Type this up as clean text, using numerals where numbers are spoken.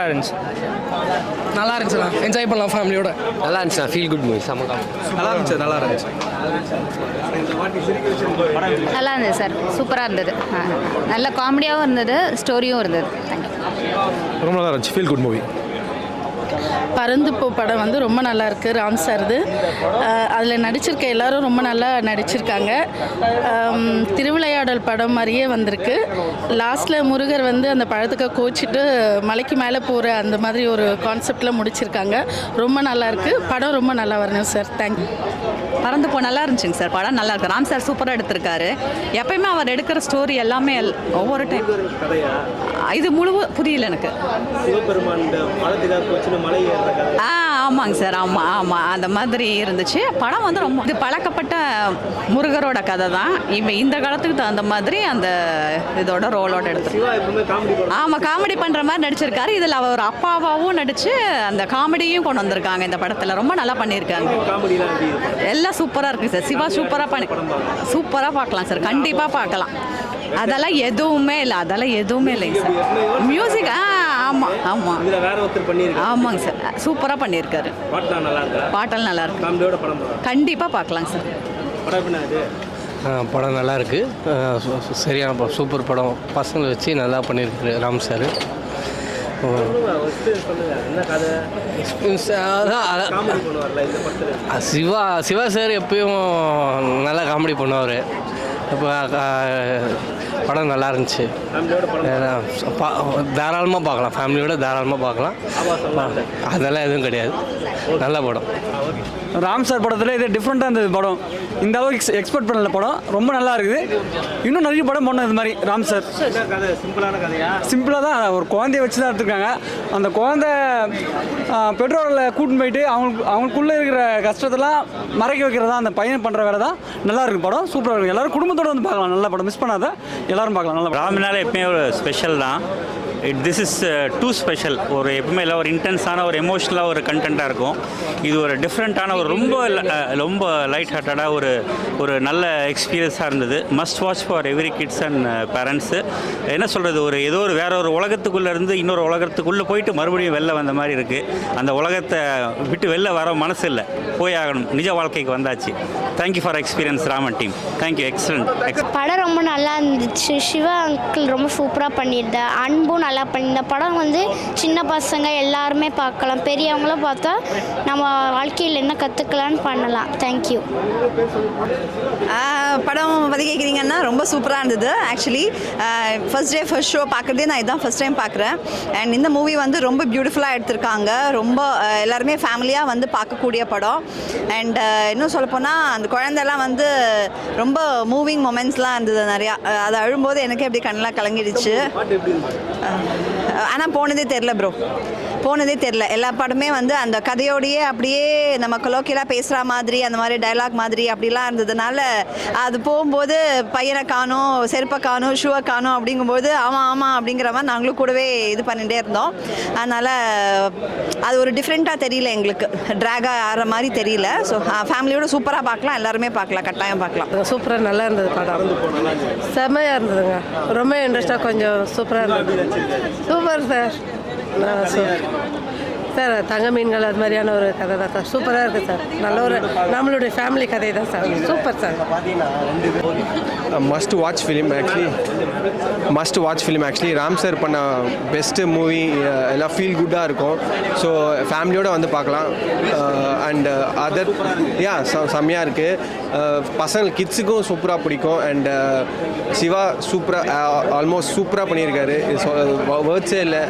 சூப்பராக இருந்துச்சு. நல்லா இருந்துச்சுண்ணா, என்ஜாய் பண்ணலாம் ஃபேமிலியோட. நல்லா இருந்துச்சுண்ணா, ஃபீல் குட் மூவி, செம்ம. நல்லா இருந்துச்சு. நல்லா இருந்துச்சு சார், சூப்பராக இருந்தது. நல்ல காமெடியாகவும் இருந்தது, ஸ்டோரியும் இருந்தது. ரொம்ப நல்லா இருந்துச்சு, ஃபீல் குட் மூவி. பருந்து படம் வந்து ரொம்ப நல்லா இருக்குது. ராம் சார்து அதில் நடிச்சிருக்க எல்லாரும் ரொம்ப நல்லா நடிச்சிருக்காங்க. திருவிளையாடல் படம் மாதிரியே வந்திருக்கு. லாஸ்ட்டில் முருகர் வந்து அந்த பழத்துக்கு கோச்சிட்டு மலைக்கு மேலே போகிற அந்த மாதிரி ஒரு கான்செப்டில் முடிச்சிருக்காங்க. ரொம்ப நல்லா இருக்குது. படம் ரொம்ப நல்லா வரணும் சார். தேங்க்யூ. பறந்து நல்லா இருந்துச்சுங்க சார். படம் நல்லா இருக்கு. ராம் சார் சூப்பராக எடுத்திருக்காரு. எப்பயுமே அவர் எடுக்கிற ஸ்டோரி எல்லாமே ஒவ்வொரு டைம் இது முழு புரியல எனக்கு. ஆமாங்க சார், ஆமாம் ஆமாம், அந்த மாதிரி இருந்துச்சு. படம் வந்து ரொம்ப இது பழக்கப்பட்ட முருகரோட கதை தான். இவன் இந்த காலத்துக்கு தகுந்த மாதிரி அந்த இதோட ரோலோட எடுத்து ஆமாம் காமெடி பண்ணுற மாதிரி நடிச்சிருக்காரு. இதில் அவர் ஒரு அப்பாவாகவும் நடித்து அந்த காமெடியும் கொண்டு வந்திருக்காங்க. இந்த படத்தில் ரொம்ப நல்லா பண்ணியிருக்காங்க. எல்லாம் சூப்பராக இருக்குது சார். சிவா சூப்பராக பார்க்கலாம் சார், கண்டிப்பாக பார்க்கலாம். அதெல்லாம் எதுவுமே இல்லைங்க சார். மியூசிக் ஆமாம் ஆமாங்க சார், சூப்பராக பண்ணியிருக்காரு. பாட்டெல்லாம் நல்லா இருக்கு, கண்டிப்பாக பார்க்கலாங்க சார். படம் நல்லா இருக்குது, சரியான சூப்பர் படம். பசங்களை வச்சு நல்லா பண்ணியிருக்காரு ராம் சார். சிவா சார் எப்பயும் நல்லா காமெடி பண்ணுவார். இப்போ படம் நல்லா இருந்துச்சு, தாராளமாக பார்க்கலாம், ஃபேமிலியோட தாராளமாக பார்க்கலாம். அதெல்லாம் எதுவும் கிடையாது, நல்ல படம். ராம் சார் படத்தில் இது டிஃப்ரெண்ட்டாக இருந்தது படம். இந்த அளவுக்கு எக்ஸ்பெக்ட் பண்ணல படம். ரொம்ப நல்லா இருக்குது. இன்னும் நிறைய படம் பண்ணணும் இது மாதிரி ராம் சார். சிம்பிளாக தான், ஒரு குழந்தைய வச்சு தான் எடுத்துருக்காங்க. அந்த குழந்தை பெட்ரோலில் கூட்டின்னு போயிட்டு அவங்களுக்குள்ளே இருக்கிற கஷ்டத்தெல்லாம் மறைக்க வைக்கிறதா அந்த பையன் பண்ணுற வேலை தான். நல்லா இருக்குது படம், சூப்பராக இருக்குது. எல்லோரும் குடும்பத்தோடு வந்து பார்க்கலாம். நல்ல படம், மிஸ் பண்ணாத எல்லோரும் பார்க்கலாம். நல்ல படம். ராம்னால எப்பவுமே ஒரு ஸ்பெஷல் தான். This is too special. ஒரு எப்பவுமே இல்லை, ஒரு இன்டென்ஸான ஒரு எமோஷ்னலாக ஒரு கண்டென்ட்டாக இருக்கும். இது ஒரு டிஃப்ரெண்ட்டான ஒரு ரொம்ப லைட் ஹார்ட்டடாக ஒரு நல்ல எக்ஸ்பீரியன்ஸாக இருந்தது. Must watch for every kids and parents. என்ன சொல்கிறது, ஏதோ ஒரு வேற ஒரு உலகத்துக்குள்ளே இருந்து இன்னொரு உலகத்துக்குள்ளே போயிட்டு மறுபடியும் வெளில வந்த மாதிரி இருக்குது. அந்த உலகத்தை விட்டு வெளில வர மனசு இல்லை, போய் ஆகணும். நிஜ வாழ்க்கைக்கு வந்தாச்சு. Thank you for experience Raman team. Thank you, excellent. படம் ரொம்ப நல்லா இருந்துச்சு. சிவா அங்கிள் ரொம்ப சூப்பராக பண்ணியிருந்தேன். அன்பும் நல்லா பண்ணியிருந்த படம் வந்து சின்ன பசங்க எல்லாருமே பார்க்கலாம், பெரியவங்களும் பார்த்தா நம்ம வாழ்க்கையில் என்ன கற்றுக்கலான்னு பண்ணலாம். தேங்க்யூ. படம் பற்றி கேட்குறீங்கன்னா ரொம்ப சூப்பராக இருந்தது. ஆக்சுவலி ஃபர்ஸ்ட் ஷோ பார்க்குறதே நான் இதான் ஃபர்ஸ்ட் டைம் பார்க்குறேன். அண்ட் இந்த மூவி வந்து ரொம்ப பியூட்டிஃபுல்லாக எடுத்திருக்காங்க. ரொம்ப எல்லாருமே ஃபேமிலியாக வந்து பார்க்கக்கூடிய படம். அண்ட் இன்னும் சொல்லப்போனால் அந்த குழந்தைலாம் வந்து ரொம்ப மூவிங் மொமெண்ட்ஸ்லாம் இருந்தது நிறையா. அது அழும்போது எனக்கே அப்படி கண்ணெலாம் கலங்கிடுச்சு. ஆனால் போனதே தெரில. எல்லா படமே வந்து அந்த கதையோடையே அப்படியே நம்ம கொலோக்கியலாக பேசுகிற மாதிரி, அந்த மாதிரி டைலாக் மாதிரி அப்படிலாம் இருந்ததுனால அது போகும்போது பையனை காணும், செருப்பை காணும், ஷூவை காணும் அப்படிங்கும்போது ஆமாம் அப்படிங்கிற மாதிரி நாங்களும் கூடவே இது பண்ணிகிட்டே இருந்தோம். அதனால் அது ஒரு டிஃப்ரெண்ட்டாக தெரியல, எங்களுக்கு ட்ராகாக ஆகிற மாதிரி தெரியல. ஸோ ஃபேமிலியோட சூப்பராக பார்க்கலாம், எல்லாருமே பார்க்கலாம், கட்டாயம் பார்க்கலாம். சூப்பராக நல்லா இருந்தது படம். செம்மையாக இருந்ததுங்க, ரொம்ப இன்ட்ரெஸ்ட்டாக, கொஞ்சம் சூப்பராக இருந்தது. Super sir. சார் தங்க மீன்கள் அது மாதிரியான ஒரு கதை தான் சார். சூப்பராக இருக்குது சார். நல்ல ஒரு நம்மளுடைய ஃபேமிலி கதை தான் sir. Super sir. Must watch film actually. Ram sir பண்ண பெஸ்ட்டு மூவி. எல்லாம் ஃபீல் குட்டாக இருக்கும். ஸோ ஃபேமிலியோடு வந்து பார்க்கலாம். அண்ட் அதர் செம்மையாக இருக்குது. பசங்க கிட்ஸுக்கும் சூப்பராக பிடிக்கும். அண்ட் சிவா ஆல்மோஸ்ட் சூப்பராக பண்ணியிருக்காரு. வேர்ட்ஸே இல்லை.